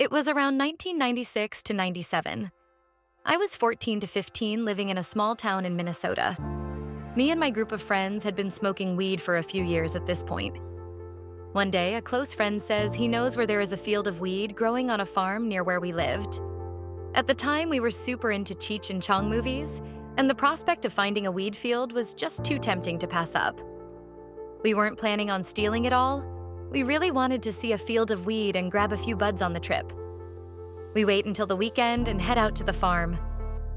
It was around 1996 to 97. I was 14 to 15 living in a small town in Minnesota. Me and my group of friends had been smoking weed for a few years at this point. One day, a close friend says he knows where there is a field of weed growing on a farm near where we lived. At the time, we were super into Cheech and Chong movies, and the prospect of finding a weed field was just too tempting to pass up. We weren't planning on stealing it all. We really wanted to see a field of weed and grab a few buds on the trip. We wait until the weekend and head out to the farm.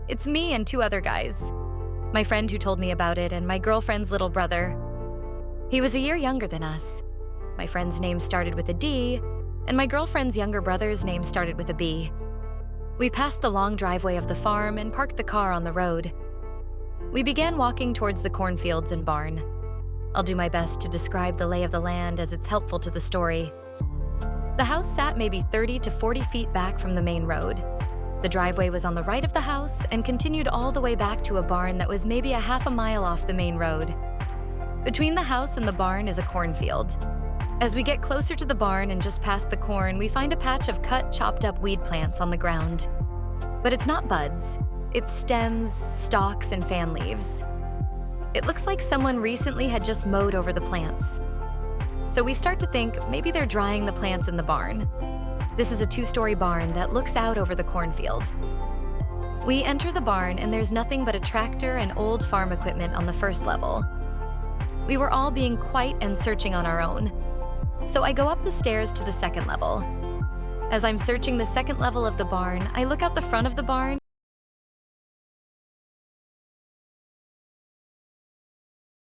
It's me and two other guys. My friend who told me about it and my girlfriend's little brother. He was a year younger than us. My friend's name started with a D, and my girlfriend's younger brother's name started with a B. We passed the long driveway of the farm and parked the car on the road. We began walking towards the cornfields and barn. I'll do my best to describe the lay of the land as it's helpful to the story. The house sat maybe 30 to 40 feet back from the main road. The driveway was on the right of the house and continued all the way back to a barn that was maybe a half a mile off the main road. Between the house and the barn is a cornfield. As we get closer to the barn and just past the corn, we find a patch of cut, chopped up weed plants on the ground. But it's not buds. It's stems, stalks, and fan leaves. It looks like someone recently had just mowed over the plants. So we start to think maybe they're drying the plants in the barn. This is a two-story barn that looks out over the cornfield. We enter the barn and there's nothing but a tractor and old farm equipment on the first level. We were all being quiet and searching on our own. So I go up the stairs to the second level. As I'm searching the second level of the barn, I look out the front of the barn